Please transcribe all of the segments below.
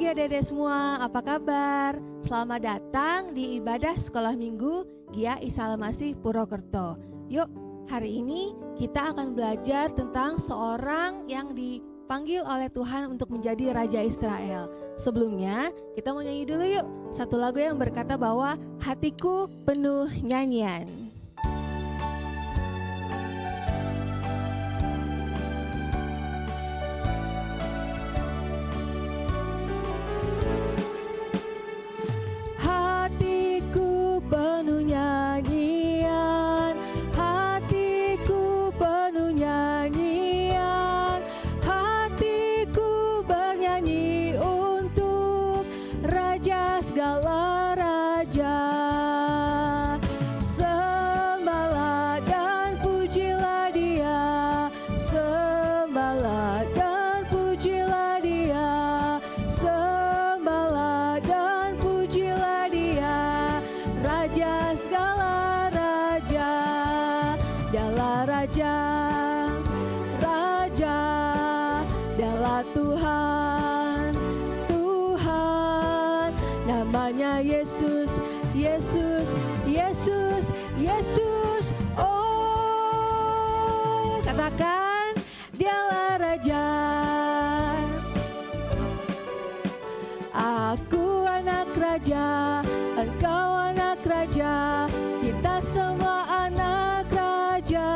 pagi adik-adik semua, apa kabar? Selamat datang di ibadah sekolah minggu GIA Isa Al-Masih Purwokerto. Yuk, hari ini kita akan belajar tentang seorang yang dipanggil oleh Tuhan untuk menjadi Raja Israel. Sebelumnya, kita mau nyanyi dulu yuk, satu lagu yang berkata bahwa hatiku penuh nyanyian. Yesus, Yesus, Yesus, Yesus. Oh, katakan Dialah Raja. Aku anak raja, engkau anak raja, kita semua anak raja.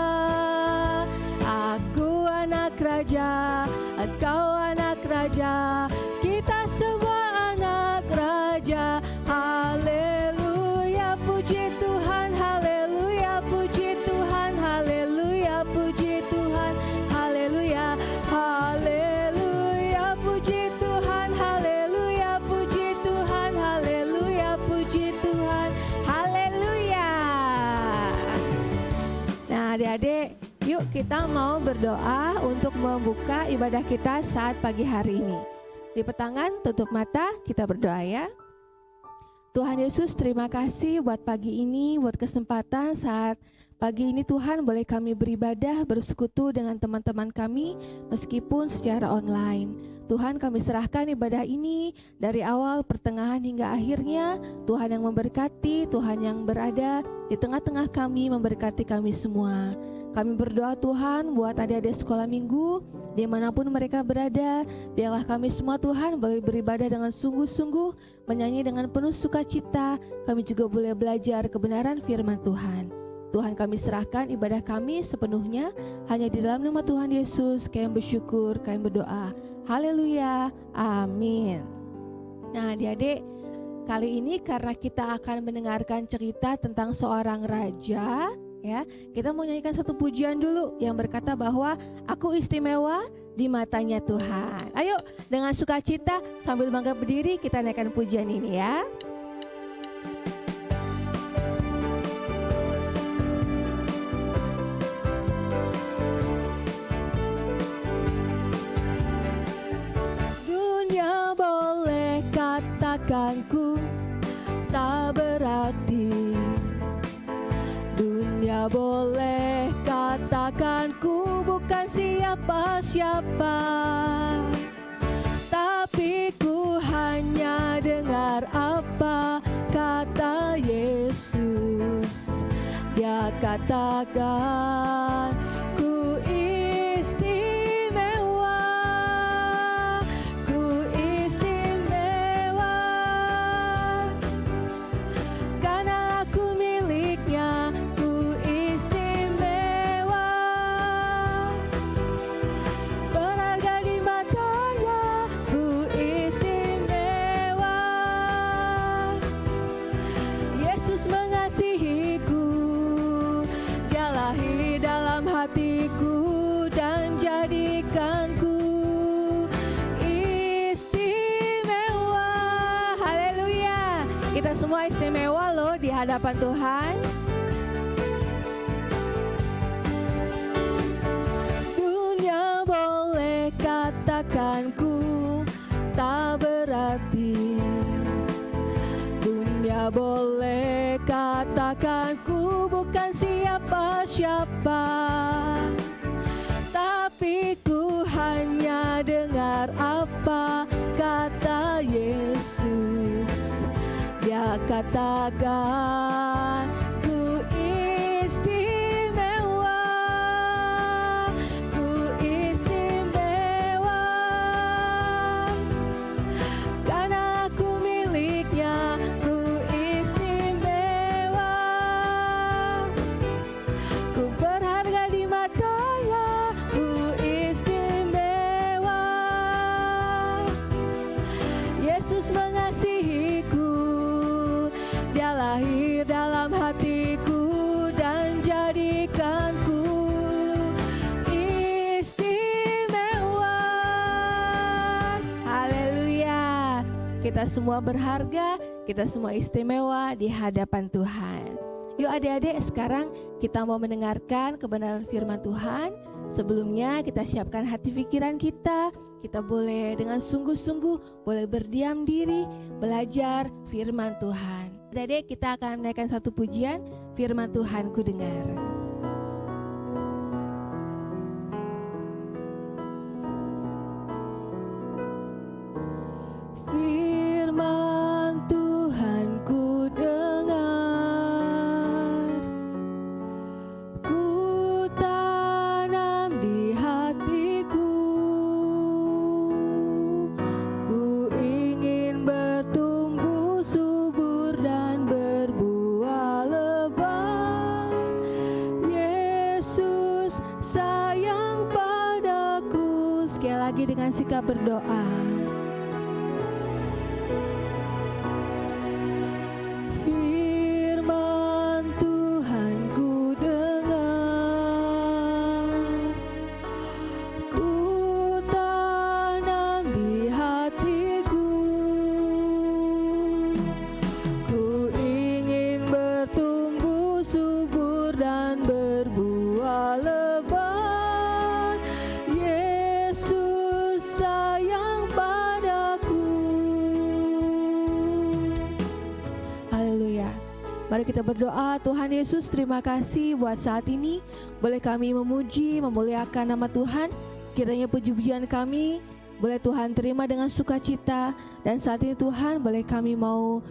Aku anak raja, engkau anak raja, kita semua anak raja. Haleluya, puji Tuhan, haleluya, puji Tuhan, haleluya, puji Tuhan, haleluya, haleluya, puji Tuhan, haleluya, puji Tuhan, haleluya, puji Tuhan, haleluya. Nah, adik-adik, yuk kita mau berdoa untuk membuka ibadah kita saat pagi hari ini. Lipat tangan, tutup mata, kita berdoa ya. Tuhan Yesus, terima kasih buat pagi ini, buat kesempatan saat pagi ini Tuhan boleh kami beribadah, bersekutu dengan teman-teman kami meskipun secara online. Tuhan, kami serahkan ibadah ini dari awal, pertengahan hingga akhirnya. Tuhan yang memberkati, Tuhan yang berada di tengah-tengah kami, memberkati kami semua. Kami berdoa Tuhan buat adik-adik sekolah minggu dimanapun mereka berada. Biarlah kami semua Tuhan boleh beribadah dengan sungguh-sungguh, menyanyi dengan penuh sukacita. Kami juga boleh belajar kebenaran firman Tuhan. Tuhan, kami serahkan ibadah kami sepenuhnya hanya di dalam nama Tuhan Yesus. Kami bersyukur, kami berdoa. Haleluya, amin. Nah adik-adik, kali ini karena kita akan mendengarkan cerita tentang seorang raja, ya, kita mau nyanyikan satu pujian dulu yang berkata bahwa aku istimewa di matanya Tuhan. Ayo dengan sukacita sambil bangga berdiri kita naikkan pujian ini ya. Dunia boleh katakan ku tak berarti, dunia boleh katakan ku bukan siapa-siapa, tapi ku hanya dengar apa kata Yesus. Dia katakan ku istimewa, ku istimewa, karena aku miliknya. Hatiku dan jadikanku istimewa. Haleluya. Kita semua istimewa loh di hadapan Tuhan. Dunia boleh katakan ku tak berarti, dunia boleh katakan ku bukan siapa-siapa, tapi ku hanya dengar apa kata Yesus. katakan ku istimewa, ku istimewa, karena aku miliknya, ku istimewa, ku berharga di matanya, ku istimewa. Yesus mengasihiku, Dia lahir dalam hatiku dan jadikanku istimewa. Haleluya. Kita semua berharga, kita semua istimewa di hadapan Tuhan. Yuk adik-adik, sekarang kita mau mendengarkan kebenaran firman Tuhan. Sebelumnya kita siapkan hati pikiran kita. Kita boleh dengan sungguh-sungguh boleh berdiam diri, belajar firman Tuhan. Adik-adik, kita akan menaikkan satu pujian, firman Tuhan ku dengar. Firman Tuhan ku dengar, ku tanam di hatiku, ku ingin bertumbuh subur dan berbuah lebat. Yesus sayang padaku. Sekali lagi dengan sikap berdoa. Firman Tuhan ku dengar, ku tanam di hatiku, ku ingin bertumbuh subur dan berbuah lebat. Yesus sayang padaku. Haleluya. Mari kita berdoa. Tuhan Yesus, terima kasih buat saat ini. Boleh kami memuji, memuliakan nama Tuhan. Kiranya puji-pujian kami boleh Tuhan terima dengan sukacita. Dan saat ini Tuhan, boleh kami mau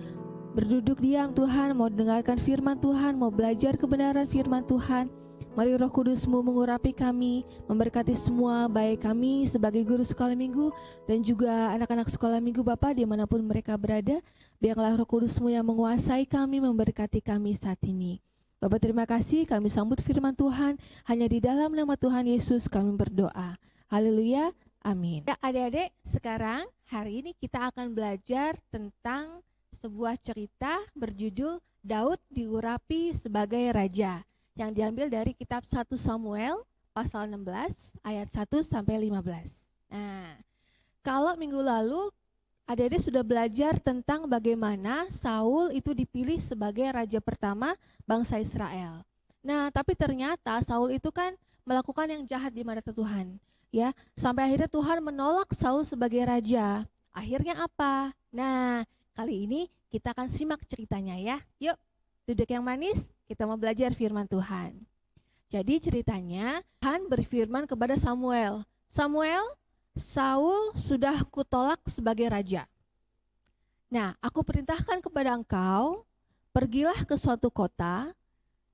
berduduk diam Tuhan, mau dengarkan firman Tuhan, mau belajar kebenaran firman Tuhan. Mari Roh Kudus-Mu mengurapi kami, memberkati semua, baik kami sebagai guru sekolah minggu dan juga anak-anak sekolah minggu Bapa dimanapun mereka berada. Biarlah Roh Kudus-Mu yang menguasai kami, memberkati kami saat ini. Bapa, terima kasih, kami sambut firman Tuhan. Hanya di dalam nama Tuhan Yesus kami berdoa. Haleluya, amin. Ya, adik-adik, sekarang hari ini kita akan belajar tentang sebuah cerita berjudul Daud diurapi sebagai raja, yang diambil dari kitab 1 Samuel pasal 16 ayat 1 sampai 15. Nah, kalau minggu lalu adik-adik sudah belajar tentang bagaimana Saul itu dipilih sebagai raja pertama bangsa Israel. Nah, tapi ternyata Saul itu kan melakukan yang jahat di mata Tuhan, ya. Sampai akhirnya Tuhan menolak Saul sebagai raja. Akhirnya apa? Nah, kali ini kita akan simak ceritanya ya. Yuk, duduk yang manis, kita mau belajar firman Tuhan. Jadi ceritanya, Tuhan berfirman kepada Samuel, Samuel, Saul sudah kutolak sebagai raja. Nah, aku perintahkan kepada engkau, pergilah ke suatu kota,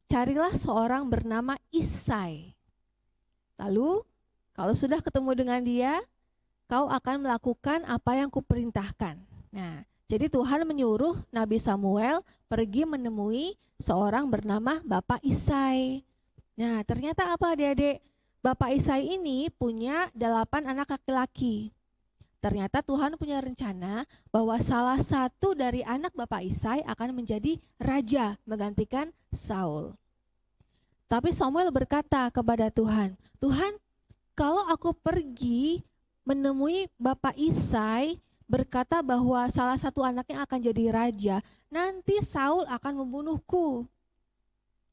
carilah seorang bernama Isai. Lalu, kalau sudah ketemu dengan dia, kau akan melakukan apa yang kuperintahkan. Nah, jadi Tuhan menyuruh Nabi Samuel pergi menemui seorang bernama Bapak Isai. Nah, ternyata apa adik-adik? Bapak Isai ini punya 8 anak laki-laki. Ternyata Tuhan punya rencana bahwa salah satu dari anak Bapak Isai akan menjadi raja menggantikan Saul. Tapi Samuel berkata kepada Tuhan, Tuhan, kalau aku pergi menemui Bapak Isai, berkata bahwa salah satu anaknya akan jadi raja, nanti Saul akan membunuhku.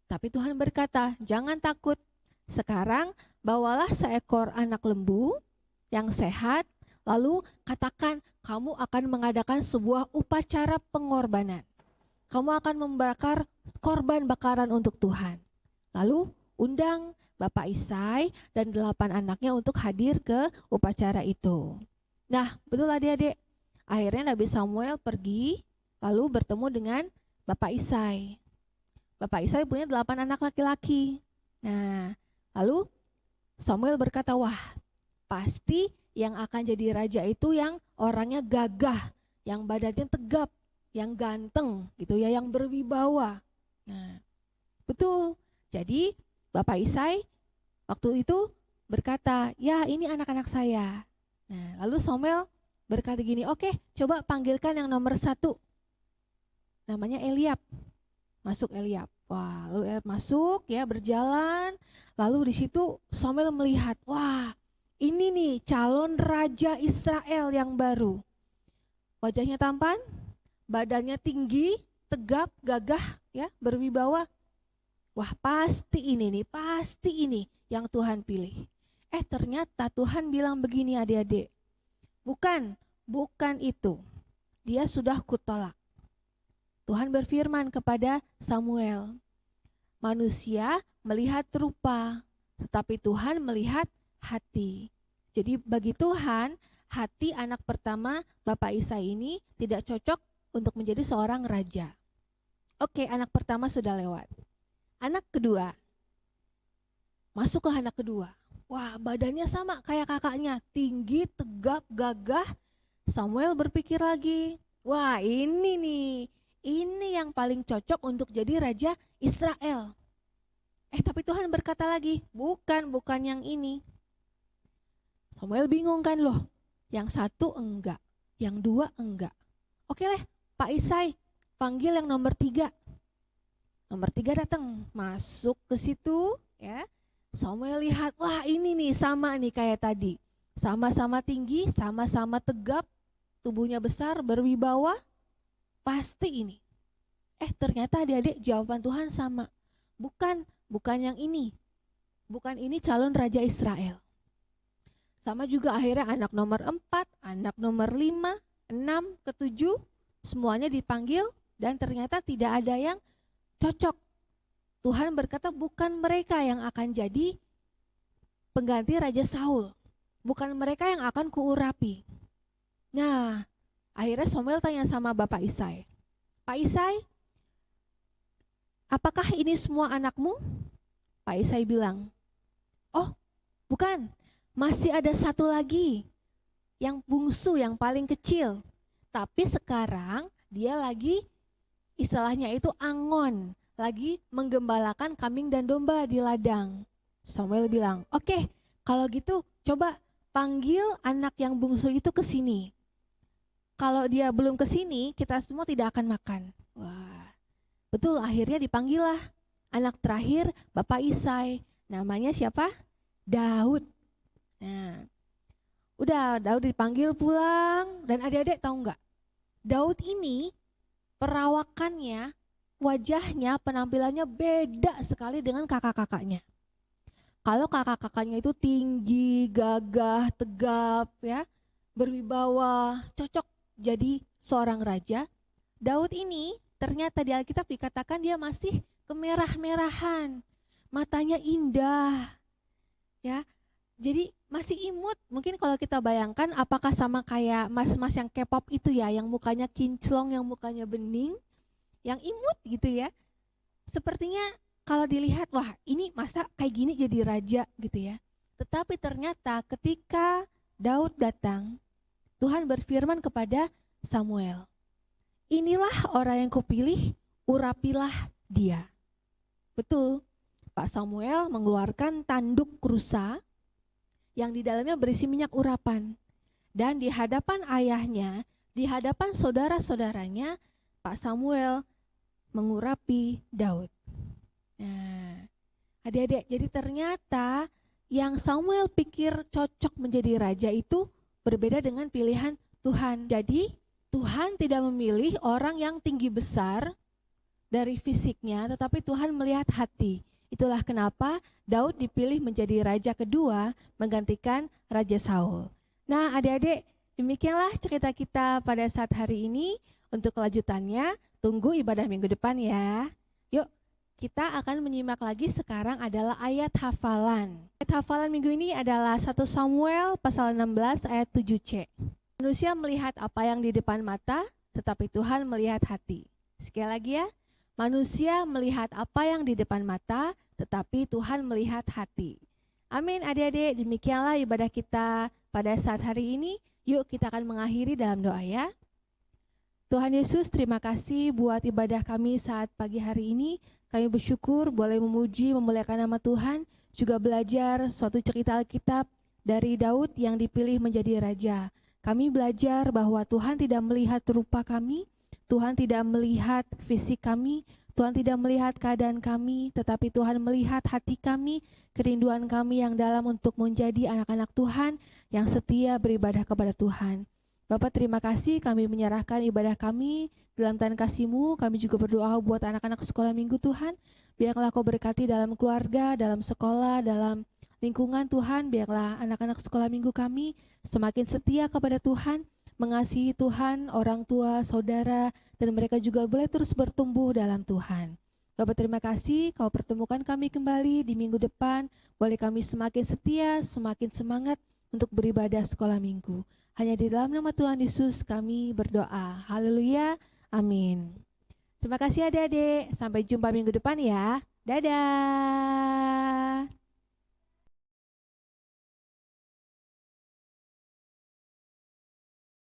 Tapi Tuhan berkata, jangan takut. Sekarang bawalah seekor anak lembu yang sehat, lalu katakan kamu akan mengadakan sebuah upacara pengorbanan. Kamu akan membakar korban bakaran untuk Tuhan. Lalu undang Bapak Isai dan 8 anaknya untuk hadir ke upacara itu. Nah, betul adik-adik. Akhirnya Nabi Samuel pergi lalu bertemu dengan Bapak Isai. Bapak Isai punya 8 anak laki-laki. Nah, lalu Samuel berkata, wah, pasti yang akan jadi raja itu yang orangnya gagah, yang badannya tegap, yang ganteng gitu ya, yang berwibawa. Nah, betul. Jadi Bapak Isai waktu itu berkata, ya ini anak-anak saya. Nah, lalu Samuel berkata gini, oke, coba panggilkan yang nomor 1. Namanya Eliab. Masuk Eliab. Wah, lalu Eliab masuk ya, berjalan. Lalu di situ Samuel melihat, wah, ini nih calon raja Israel yang baru. Wajahnya tampan, badannya tinggi, tegap, gagah, ya, berwibawa. Wah, pasti ini yang Tuhan pilih. Ternyata Tuhan bilang begini adik-adik. Bukan itu. Dia sudah kutolak. Tuhan berfirman kepada Samuel, manusia melihat rupa, tetapi Tuhan melihat hati. Jadi bagi Tuhan, hati anak pertama Bapak Isai ini tidak cocok untuk menjadi seorang raja. Oke, anak pertama sudah lewat. Anak kedua, masuk ke anak kedua. Wah, badannya sama kayak kakaknya, tinggi, tegap, gagah. Samuel berpikir lagi, wah ini nih, ini yang paling cocok untuk jadi raja Israel. Tapi Tuhan berkata lagi, bukan yang ini. Samuel bingung kan loh, yang 1 enggak, yang 2 enggak. Oke lah, Pak Isai, panggil yang nomor 3. Nomor 3 datang, masuk ke situ ya. Samuel lihat, wah ini nih sama nih kayak tadi. Sama-sama tinggi, sama-sama tegap, tubuhnya besar, berwibawa. Pasti ini. Ternyata adik-adik jawaban Tuhan sama. Bukan yang ini. Bukan ini calon raja Israel. Sama juga akhirnya anak nomor 4, anak nomor 5, 6, ke-7, semuanya dipanggil dan ternyata tidak ada yang cocok. Tuhan berkata bukan mereka yang akan jadi pengganti Raja Saul. Bukan mereka yang akan kuurapi. Nah, akhirnya Samuel tanya sama Bapak Isai, Pak Isai, apakah ini semua anakmu? Pak Isai bilang, oh bukan, masih ada 1 lagi, yang bungsu, yang paling kecil. Tapi sekarang dia lagi, istilahnya itu angon, lagi menggembalakan kambing dan domba di ladang. Samuel bilang, oke, kalau gitu coba panggil anak yang bungsu itu ke sini. Kalau dia belum ke sini, kita semua tidak akan makan. Wah, betul, akhirnya dipanggillah anak terakhir Bapak Isai. Namanya siapa? Daud. Nah, udah Daud dipanggil pulang. Dan adik-adik tahu nggak? Daud ini perawakannya, wajahnya, penampilannya beda sekali dengan kakak-kakaknya. Kalau kakak-kakaknya itu tinggi, gagah, tegap, ya, berwibawa, cocok jadi seorang raja. Daud ini ternyata di Alkitab dikatakan dia masih kemerah-merahan, matanya indah, ya. Jadi masih imut. Mungkin kalau kita bayangkan apakah sama kayak mas-mas yang K-pop itu ya, yang mukanya kinclong, yang mukanya bening, yang imut gitu ya. Sepertinya kalau dilihat, wah ini masa kayak gini jadi raja gitu ya. Tetapi ternyata ketika Daud datang, Tuhan berfirman kepada Samuel, inilah orang yang kupilih, urapilah dia. Betul, Pak Samuel mengeluarkan tanduk rusa yang di dalamnya berisi minyak urapan. Dan di hadapan ayahnya, di hadapan saudara-saudaranya, Pak Samuel mengurapi Daud. Nah, adik-adik, jadi ternyata yang Samuel pikir cocok menjadi raja itu berbeda dengan pilihan Tuhan. Jadi Tuhan tidak memilih orang yang tinggi besar dari fisiknya, tetapi Tuhan melihat hati. Itulah kenapa Daud dipilih menjadi raja kedua menggantikan Raja Saul. Nah adik-adik, demikianlah cerita kita pada saat hari ini. Untuk kelanjutannya, tunggu ibadah minggu depan ya. Yuk, kita akan menyimak lagi sekarang adalah ayat hafalan. Ayat hafalan minggu ini adalah 1 Samuel pasal 16 ayat 7c. Manusia melihat apa yang di depan mata, tetapi Tuhan melihat hati. Sekali lagi ya, manusia melihat apa yang di depan mata, tetapi Tuhan melihat hati. Amin adik-adik, demikianlah ibadah kita pada saat hari ini. Yuk kita akan mengakhiri dalam doa ya. Tuhan Yesus, terima kasih buat ibadah kami saat pagi hari ini. Kami bersyukur boleh memuji, memuliakan nama Tuhan, juga belajar suatu cerita Alkitab dari Daud yang dipilih menjadi raja. Kami belajar bahwa Tuhan tidak melihat rupa kami, Tuhan tidak melihat fisik kami, Tuhan tidak melihat keadaan kami, tetapi Tuhan melihat hati kami, kerinduan kami yang dalam untuk menjadi anak-anak Tuhan yang setia beribadah kepada Tuhan. Bapak, terima kasih, kami menyerahkan ibadah kami dalam tangan kasih-Mu. Kami juga berdoa buat anak-anak sekolah minggu Tuhan. Biarlah Kau berkati dalam keluarga, dalam sekolah, dalam lingkungan Tuhan. Biarlah anak-anak sekolah minggu kami semakin setia kepada Tuhan, mengasihi Tuhan, orang tua, saudara, dan mereka juga boleh terus bertumbuh dalam Tuhan. Bapak, terima kasih Kau pertemukan kami kembali di minggu depan. Boleh kami semakin setia, semakin semangat untuk beribadah sekolah minggu. Hanya di dalam nama Tuhan Yesus kami berdoa. Haleluya. Amin. Terima kasih adik-adik. Sampai jumpa minggu depan ya. Dadah.